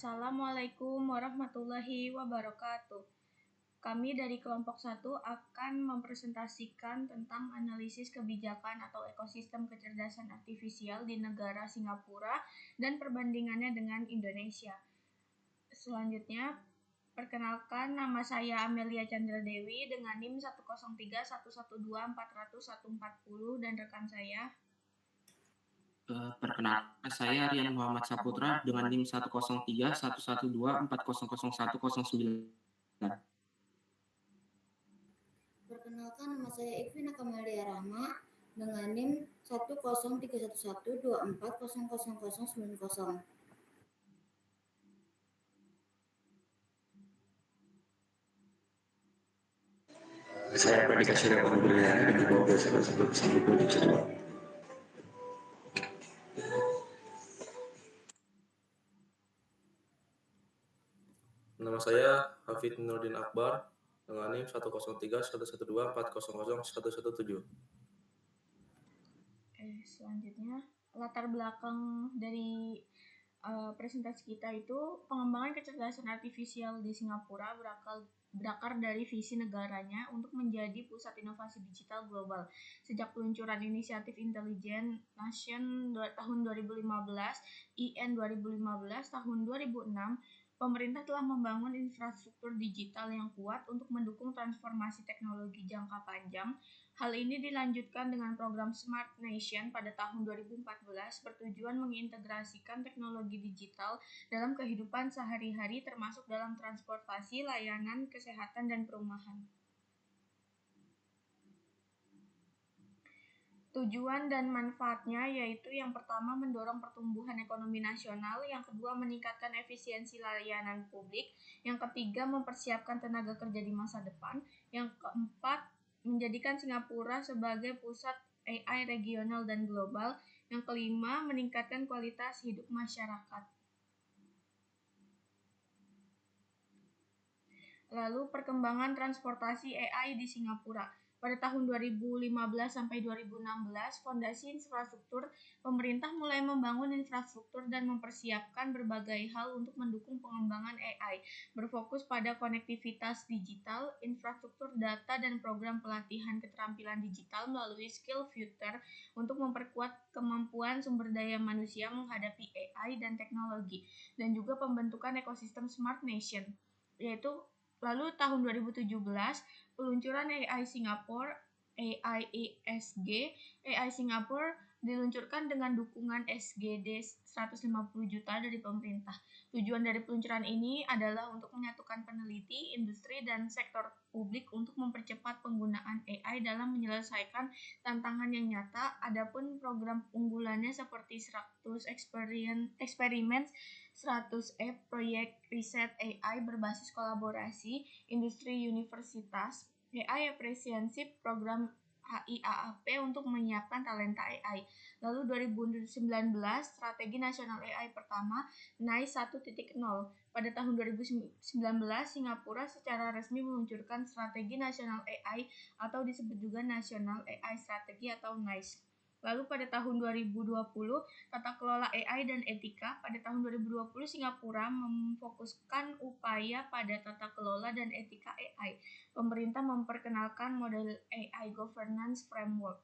Assalamualaikum warahmatullahi wabarakatuh. Kami dari kelompok 1 akan mempresentasikan tentang analisis kebijakan atau ekosistem kecerdasan artifisial di negara Singapura dan perbandingannya dengan Indonesia. Selanjutnya, perkenalkan, nama saya Amelia Chandra Dewi dengan NIM 1031124004140 dan rekan saya. Perkenalkan, saya Rian Muhammad Saputra dengan NIM 1031124010109. Perkenalkan, nama saya Ivina Kamalia Rahma dengan NIM 1031124000090. Saya Pradika Surya Panggilan dan juga bersama Ibu di Cirebon. Nama saya Hafid Nurdin Akbar dengan NIM 1031112400117. Selanjutnya, latar belakang dari presentasi kita itu pengembangan kecerdasan artifisial di Singapura berakar dari visi negaranya untuk menjadi pusat inovasi digital global. Sejak peluncuran inisiatif Intelligent Nation tahun 2015, IN 2015 tahun 2006, pemerintah telah membangun infrastruktur digital yang kuat untuk mendukung transformasi teknologi jangka panjang. Hal ini dilanjutkan dengan program Smart Nation pada tahun 2014 bertujuan mengintegrasikan teknologi digital dalam kehidupan sehari-hari termasuk dalam transportasi, layanan, kesehatan, dan perumahan. Tujuan dan manfaatnya yaitu yang pertama mendorong pertumbuhan ekonomi nasional, yang kedua meningkatkan efisiensi layanan publik, yang ketiga mempersiapkan tenaga kerja di masa depan, yang keempat menjadikan Singapura sebagai pusat AI regional dan global, yang kelima meningkatkan kualitas hidup masyarakat. Lalu perkembangan transportasi AI di Singapura. Pada tahun 2015 sampai 2016, fondasi infrastruktur pemerintah mulai membangun infrastruktur dan mempersiapkan berbagai hal untuk mendukung pengembangan AI, berfokus pada konektivitas digital, infrastruktur data, dan program pelatihan keterampilan digital melalui Skill Future untuk memperkuat kemampuan sumber daya manusia menghadapi AI dan teknologi, dan juga pembentukan ekosistem Smart Nation, yaitu lalu tahun 2017, peluncuran AI Singapore, AIESG, AI Singapore diluncurkan dengan dukungan SGD 150 juta dari pemerintah. Tujuan dari peluncuran ini adalah untuk menyatukan peneliti, industri, dan sektor publik untuk mempercepat penggunaan AI dalam menyelesaikan tantangan yang nyata. Adapun program unggulannya seperti 100 eksperimen 100 proyek riset AI berbasis kolaborasi industri universitas, AI Apprenticeship program HIAAP untuk menyiapkan talenta AI. Lalu 2019, strategi nasional AI pertama, NICE 1.0. Pada tahun 2019, Singapura secara resmi meluncurkan strategi nasional AI atau disebut juga National AI Strategy atau NICE. Lalu pada tahun 2020, tata kelola AI dan etika. Pada tahun 2020, Singapura memfokuskan upaya pada tata kelola dan etika AI. Pemerintah memperkenalkan model AI Governance Framework.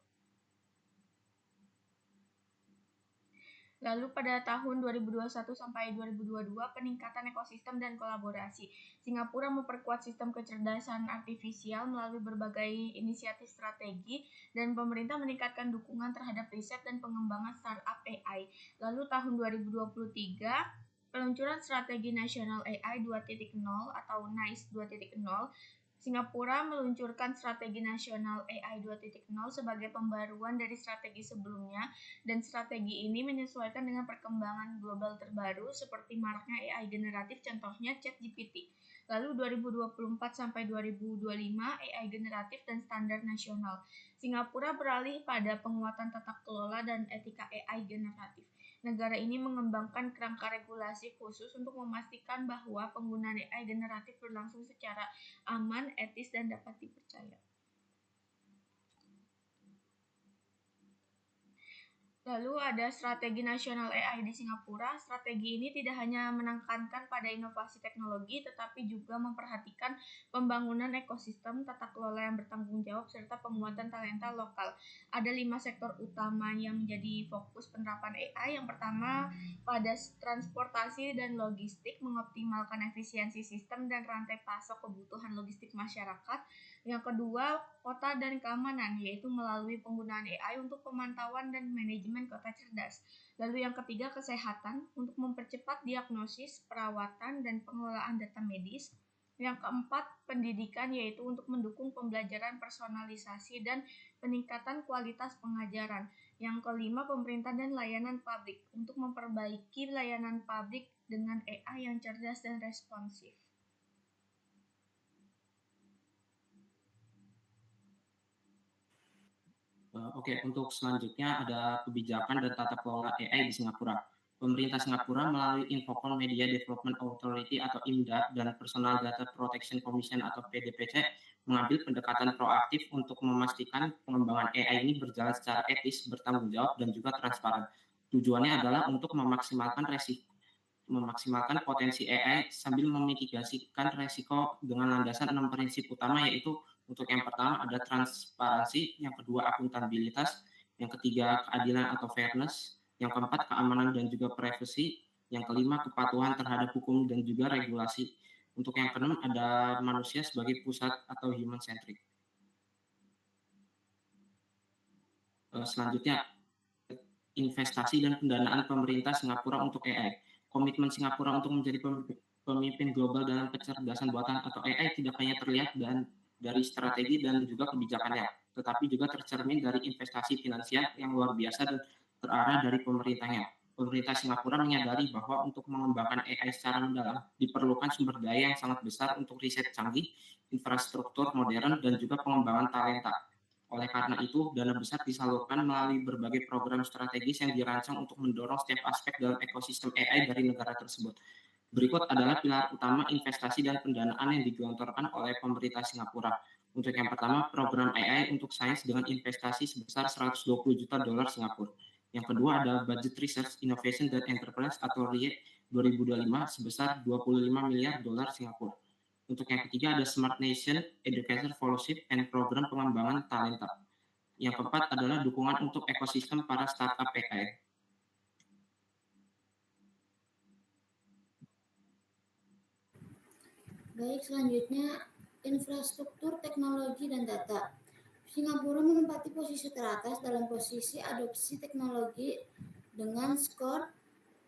Lalu pada tahun 2021 sampai 2022, peningkatan ekosistem dan kolaborasi. Singapura memperkuat sistem kecerdasan artifisial melalui berbagai inisiatif strategi, dan pemerintah meningkatkan dukungan terhadap riset dan pengembangan startup AI. Lalu tahun 2023, peluncuran strategi nasional AI 2.0 atau NICE 2.0. Singapura meluncurkan strategi nasional AI 2.0 sebagai pembaruan dari strategi sebelumnya, dan strategi ini menyesuaikan dengan perkembangan global terbaru seperti maraknya AI generatif, contohnya ChatGPT. Lalu 2024 sampai 2025, AI generatif dan standar nasional. Singapura beralih pada penguatan tata kelola dan etika AI generatif. Negara ini mengembangkan kerangka regulasi khusus untuk memastikan bahwa penggunaan AI generatif berlangsung secara aman, etis, dan dapat dipercaya. Lalu ada strategi nasional AI di Singapura. Strategi ini tidak hanya menekankan pada inovasi teknologi, tetapi juga memperhatikan pembangunan ekosistem, tata kelola yang bertanggung jawab, serta penguatan talenta lokal. Ada 5 sektor utama yang menjadi fokus penerapan AI. Yang pertama, pada transportasi dan logistik, mengoptimalkan efisiensi sistem dan rantai pasok kebutuhan logistik masyarakat. Yang kedua, kota dan keamanan, yaitu melalui penggunaan AI untuk pemantauan dan manajemen kota cerdas. Lalu yang ketiga, kesehatan, untuk mempercepat diagnosis, perawatan, dan pengelolaan data medis. Yang keempat, pendidikan, yaitu untuk mendukung pembelajaran personalisasi dan peningkatan kualitas pengajaran. Yang kelima, pemerintah dan layanan publik, untuk memperbaiki layanan publik dengan AI yang cerdas dan responsif. Oke, untuk selanjutnya ada kebijakan dan tata kelola AI di Singapura. Pemerintah Singapura melalui Infocom Media Development Authority atau IMDA dan Personal Data Protection Commission atau PDPC mengambil pendekatan proaktif untuk memastikan pengembangan AI ini berjalan secara etis, bertanggung jawab, dan juga transparan. Tujuannya adalah untuk memaksimalkan potensi AI sambil memitigasikan resiko dengan landasan 6 prinsip utama, yaitu untuk yang pertama ada transparansi, yang kedua akuntabilitas, yang ketiga keadilan atau fairness, yang keempat keamanan dan juga privacy, yang kelima kepatuhan terhadap hukum dan juga regulasi. Untuk yang keenam ada manusia sebagai pusat atau human centric. Selanjutnya investasi dan pendanaan pemerintah Singapura untuk AI. Komitmen Singapura untuk menjadi pemimpin global dalam kecerdasan buatan atau AI tidak hanya terlihat dari strategi dan juga kebijakannya, tetapi juga tercermin dari investasi finansial yang luar biasa dan terarah dari pemerintahnya. Pemerintah Singapura menyadari bahwa untuk mengembangkan AI secara mendalam diperlukan sumber daya yang sangat besar untuk riset canggih, infrastruktur modern, dan juga pengembangan talenta. Oleh karena itu, dana besar disalurkan melalui berbagai program strategis yang dirancang untuk mendorong setiap aspek dalam ekosistem AI dari negara tersebut. Berikut adalah pilar utama investasi dan pendanaan yang digelontorkan oleh pemerintah Singapura. Untuk yang pertama, program AI untuk sains dengan investasi sebesar 120 juta dolar Singapura. Yang kedua ada Budget Research, Innovation dan Enterprise atau RIE 2025 sebesar 25 miliar dolar Singapura. Untuk yang ketiga ada Smart Nation Education Fellowship and Program Pengembangan Talenta. Yang keempat adalah dukungan untuk ekosistem para startup AI. Baik, selanjutnya infrastruktur, teknologi, dan data. Singapura menempati posisi teratas dalam posisi adopsi teknologi dengan skor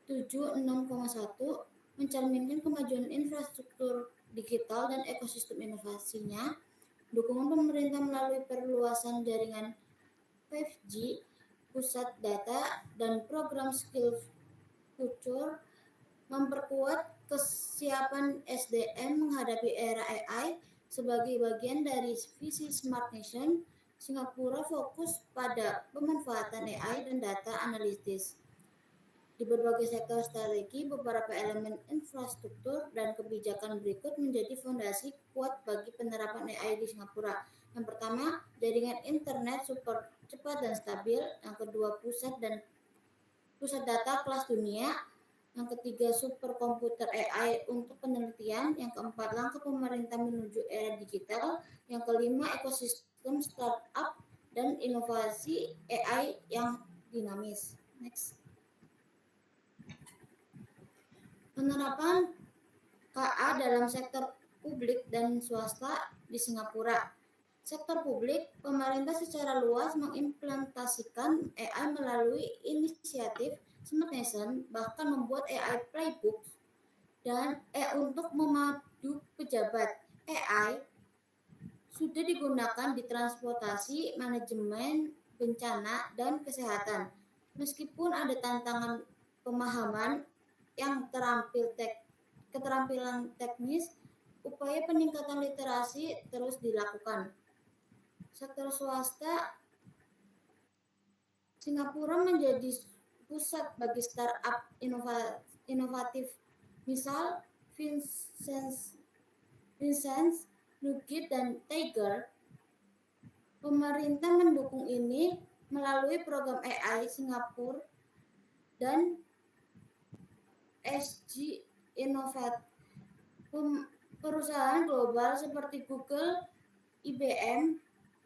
76,1, mencerminkan kemajuan infrastruktur digital dan ekosistem inovasinya. Dukungan pemerintah melalui perluasan jaringan 5G, pusat data, dan program skill future memperkuat kesiapan SDM menghadapi era AI. Sebagai bagian dari visi Smart Nation, Singapura fokus pada pemanfaatan AI dan data analitis di berbagai sektor strategi. Beberapa elemen infrastruktur dan kebijakan berikut menjadi fondasi kuat bagi penerapan AI di Singapura. Yang pertama, jaringan internet super cepat dan stabil. Yang kedua, pusat data kelas dunia. Yang ketiga, superkomputer AI untuk penelitian. Yang keempat, langkah pemerintah menuju era digital. Yang kelima, ekosistem startup dan inovasi AI yang dinamis. Next. Penerapan KA dalam sektor publik dan swasta di Singapura. Sektor publik, pemerintah secara luas mengimplementasikan AI melalui inisiatif Smart Nation, bahkan membuat AI playbook dan untuk memadu pejabat. AI sudah digunakan di transportasi, manajemen bencana, dan kesehatan. Meskipun ada tantangan pemahaman yang keterampilan teknis, upaya peningkatan literasi terus dilakukan. Sektor swasta, Singapura menjadi pusat bagi startup inovatif. Misal, Vincent, Nugget, dan Tiger. Pemerintah mendukung ini melalui program AI Singapura dan SG Innovat. Perusahaan global seperti Google, IBM,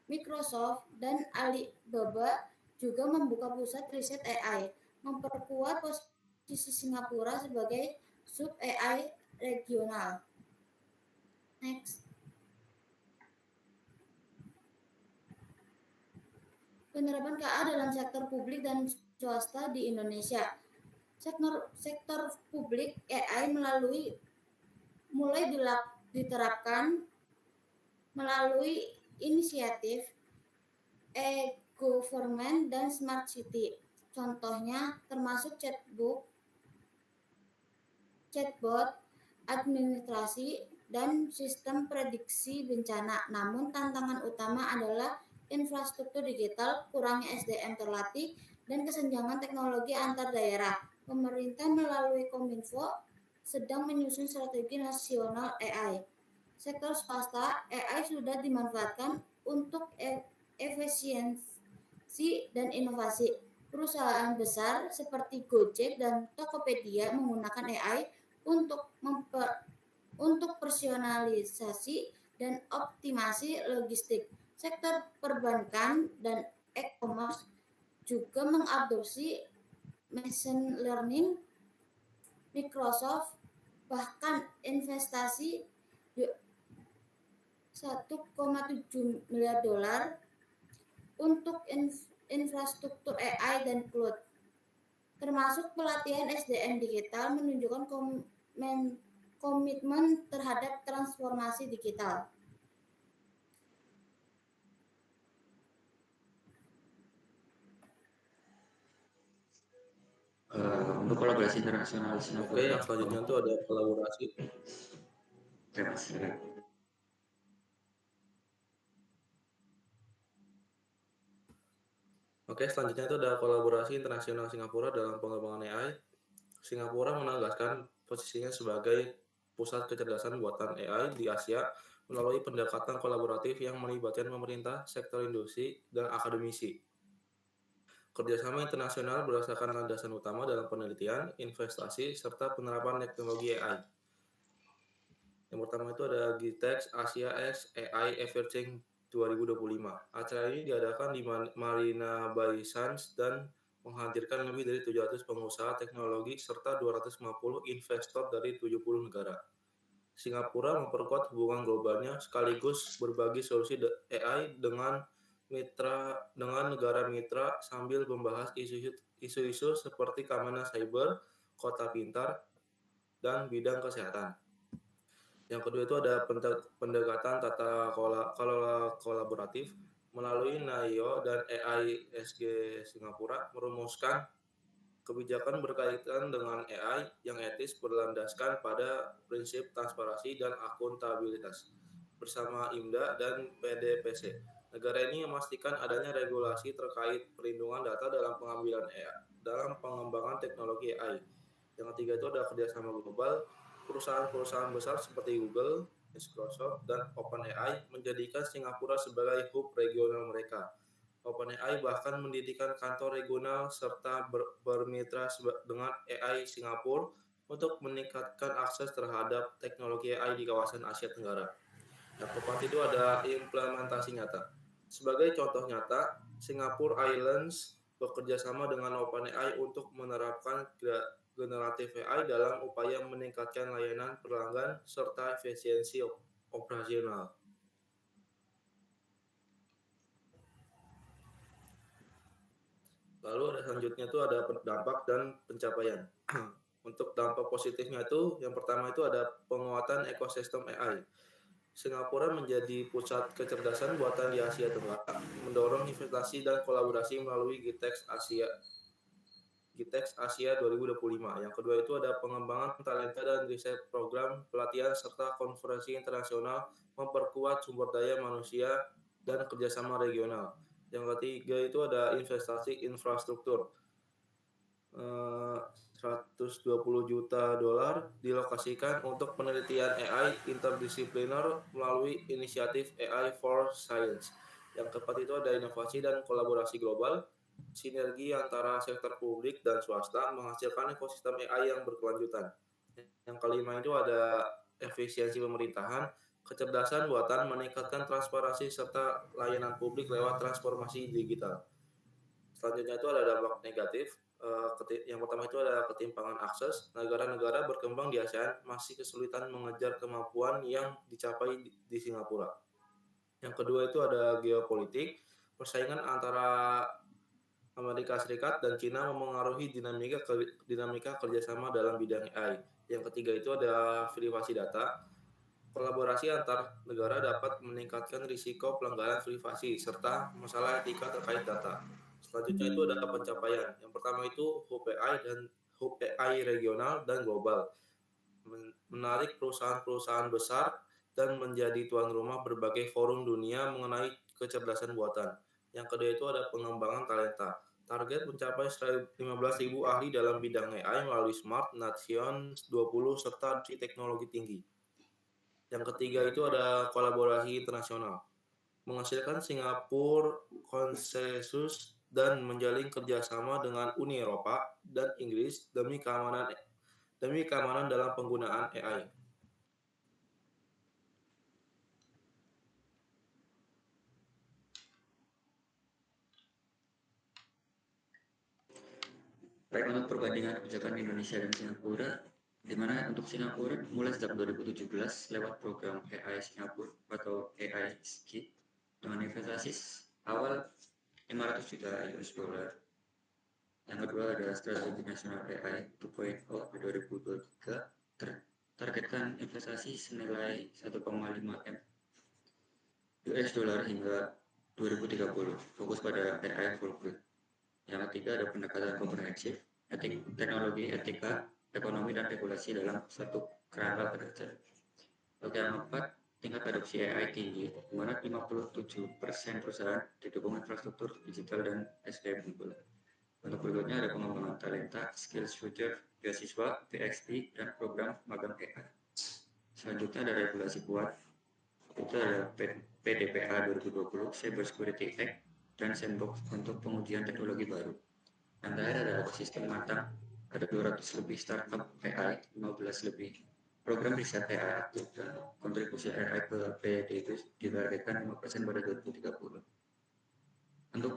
Microsoft, dan Alibaba juga membuka pusat riset AI, memperkuat posisi Singapura sebagai sub AI regional. Next. Penerapan KA dalam sektor publik dan swasta di Indonesia. Sektor publik AI mulai diterapkan melalui inisiatif e-government dan smart city. Contohnya termasuk chatbot, administrasi, dan sistem prediksi bencana. Namun tantangan utama adalah infrastruktur digital, kurangnya SDM terlatih, dan kesenjangan teknologi antar daerah. Pemerintah melalui Kominfo sedang menyusun strategi nasional AI. Sektor swasta, AI sudah dimanfaatkan untuk efisiensi dan inovasi. Perusahaan besar seperti Gojek dan Tokopedia menggunakan AI untuk personalisasi dan optimasi logistik. Sektor perbankan dan e-commerce juga mengadopsi machine learning. Microsoft bahkan investasi $1,7 miliar untuk infrastruktur AI dan cloud. Termasuk pelatihan SDM digital menunjukkan komitmen terhadap transformasi digital. Untuk kolaborasi internasional Singapura. Oke, yang selanjutnya itu ada kolaborasi. Oke, Mas. Oke, selanjutnya itu ada kolaborasi internasional Singapura dalam pengembangan AI. Singapura menegaskan posisinya sebagai pusat kecerdasan buatan AI di Asia melalui pendekatan kolaboratif yang melibatkan pemerintah, sektor industri, dan akademisi. Kerjasama internasional berdasarkan landasan utama dalam penelitian, investasi, serta penerapan teknologi AI. Yang pertama itu ada GITEX Asia X AI Emerging 2025. Acara ini diadakan di Marina Bay Sands dan menghadirkan lebih dari 700 pengusaha teknologi serta 250 investor dari 70 negara. Singapura memperkuat hubungan globalnya sekaligus berbagi solusi AI dengan negara mitra sambil membahas isu-isu seperti keamanan cyber, kota pintar, dan bidang kesehatan. Yang kedua itu ada pendekatan tata kelola kolaboratif melalui NAIO dan AI SG Singapura merumuskan kebijakan berkaitan dengan AI yang etis berlandaskan pada prinsip transparansi dan akuntabilitas bersama IMDA dan PDPC. Negara ini memastikan adanya regulasi terkait perlindungan data dalam pengembangan teknologi AI. Yang ketiga itu ada kerjasama global. Perusahaan-perusahaan besar seperti Google, Microsoft, dan OpenAI menjadikan Singapura sebagai hub regional mereka. OpenAI bahkan mendirikan kantor regional serta bermitra dengan AI Singapura untuk meningkatkan akses terhadap teknologi AI di kawasan Asia Tenggara. Yang keempat itu ada implementasi nyata. Sebagai contoh nyata, Singapore Islands bekerja sama dengan OpenAI untuk menerapkan generatif AI dalam upaya meningkatkan layanan pelanggan serta efisiensi operasional. Lalu ada selanjutnya itu ada dampak dan pencapaian. Untuk dampak positifnya itu, yang pertama itu ada penguatan ekosistem AI. Singapura menjadi pusat kecerdasan buatan di Asia Tenggara, mendorong investasi dan kolaborasi melalui GITEX Asia 2025. Yang kedua itu ada pengembangan talenta dan riset program pelatihan serta konferensi internasional memperkuat sumber daya manusia dan kerjasama regional. Yang ketiga itu ada investasi infrastruktur. $120 juta dilokasikan untuk penelitian AI interdisipliner melalui inisiatif AI for Science. Yang keempat itu ada inovasi dan kolaborasi global. Sinergi antara sektor publik dan swasta menghasilkan ekosistem AI yang berkelanjutan. Yang kelima itu ada efisiensi pemerintahan, kecerdasan buatan meningkatkan transparansi serta layanan publik lewat transformasi digital. Selanjutnya itu ada dampak negatif. Yang pertama itu ada ketimpangan akses. Negara-negara berkembang di ASEAN masih kesulitan mengejar kemampuan yang dicapai di Singapura. Yang kedua itu ada geopolitik. Persaingan antara Amerika Serikat dan Cina memengaruhi dinamika kerjasama dalam bidang AI. Yang ketiga itu ada privasi data. Kolaborasi antar negara dapat meningkatkan risiko pelanggaran privasi serta masalah etika terkait data. Selanjutnya itu ada pencapaian. Yang pertama itu hub AI regional dan global. Menarik perusahaan-perusahaan besar dan menjadi tuan rumah berbagai forum dunia mengenai kecerdasan buatan. Yang kedua itu ada pengembangan talenta. Target mencapai 15.000 ahli dalam bidang AI melalui Smart Nation 20 serta di teknologi tinggi. Yang ketiga itu ada kolaborasi internasional. Menghasilkan Singapura konsensus dan menjalin kerjasama dengan Uni Eropa dan Inggris demi keamanan dalam penggunaan AI. Baik, untuk perbandingan kebijakan Indonesia dan Singapura, di mana untuk Singapura mulai sejak 2017 lewat program AI Singapura atau AI SKID dengan investasi awal 500 juta US dollar. Yang kedua ada strategi nasional AI 2.0 di 2023 targetkan investasi senilai 1,5 M US dollar hingga 2030, fokus pada AI full good. Yang ketiga ada pendekatan komprehensif, teknologi, etika, ekonomi, dan regulasi dalam satu kerangka kerja. Oke, yang keempat, tingkat adopsi AI tinggi, di mana 57% perusahaan didukung infrastruktur digital dan SDM unggul. Untuk berikutnya ada pengembangan talenta, skills future, beasiswa, PXP, dan program magang AI. Selanjutnya ada regulasi kuat, itu ada PDPA 2020, Cyber Security Act, dan sandbox untuk pengujian teknologi baru. Yang terakhir ada ekosistem matang, ada 200 lebih startup AI, 15 lebih program riset AI aktif, dan kontribusi AI ke PDB ditargetkan 5% pada 2030. Untuk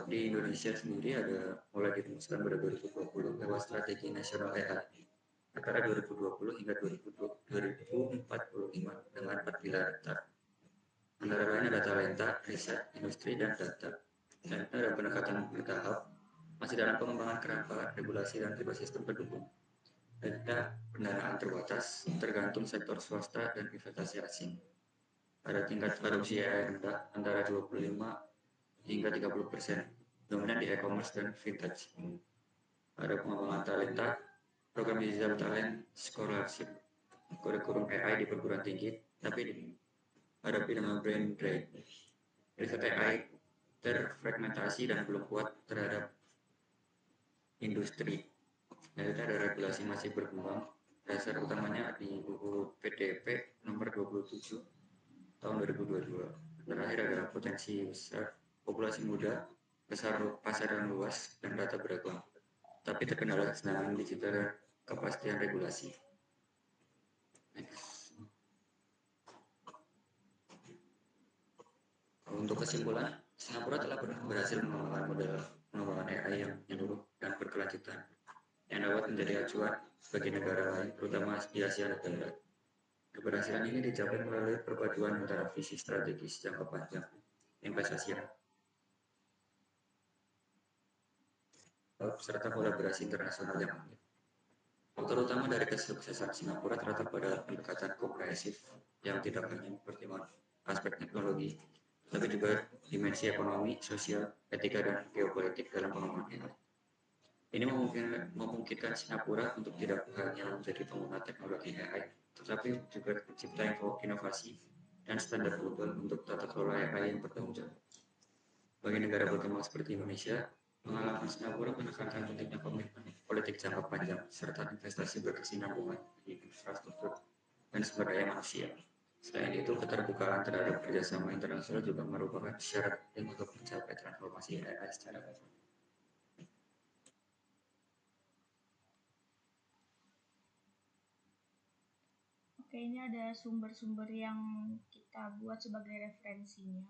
di Indonesia sendiri ada mulai dirumuskan pada 2020 lewat strategi nasional AI antara 2020 hingga 2045 dengan 4 pilar dasar. Antara lain ada talenta, riset, industri, dan data. Dan ada pendekatan bertahap, masih dalam pengembangan kerangka, regulasi, dan ekosistem pendukung. Ada pendanaan terbatas, tergantung sektor swasta dan investasi asing. Ada tingkat adopsi AI rendah, antara 25 hingga 30%, dominan di e-commerce dan vintage. Ada pengembangan talenta, program digital talent scholarship, kurikulum AI di perguruan tinggi, tapi dihadapi dengan brain drain. Riset AI terfragmentasi dan belum kuat terhadap industri. Dan itu ada regulasi masih berkembang. Dasar utamanya di buku PDP nomor 27 tahun 2022. Terakhir ada potensi besar, populasi muda, besar pasaran luas, dan data beragam. Tapi terkendala kesenangan digital dan kepastian regulasi. Untuk kesimpulan, Singapura telah berhasil mengembangkan model pengembangan AI yang menyeluruh dan berkelanjutan yang dapat menjadi acuan bagi negara lain, terutama di Asia Tenggara. Keberhasilan ini dicapai melalui perpaduan antara visi strategis jangka panjang, investasi yang serta kolaborasi internasional yang aktif. Faktor utama dari kesuksesan Singapura terletak pada pendekatan komprehensif yang tidak hanya mempertimbangkan aspek teknologi, tapi juga dimensi ekonomi, sosial, etika, dan geopolitik dalam pengembangan AI. Ini memungkinkan Singapura untuk tidak hanya menjadi pengguna teknologi AI, tetapi juga mencipta inovasi dan standar global untuk tata kelola AI yang bertanggung jawab. Bagi negara berkembang seperti Indonesia, pengalaman Singapura menekankan pentingnya komitmen politik jangka panjang serta investasi berkesinambungan di infrastruktur dan sumber daya manusia. Selain itu, keterbukaan terhadap kerjasama internasional juga merupakan syarat penting untuk mencapai transformasi AI secara efektif. Oke, ini ada sumber-sumber yang kita buat sebagai referensinya.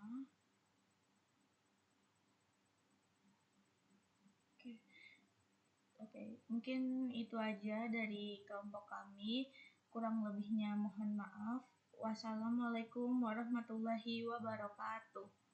Oke, mungkin itu aja dari kelompok kami. Kurang lebihnya mohon maaf. Wassalamualaikum warahmatullahi wabarakatuh.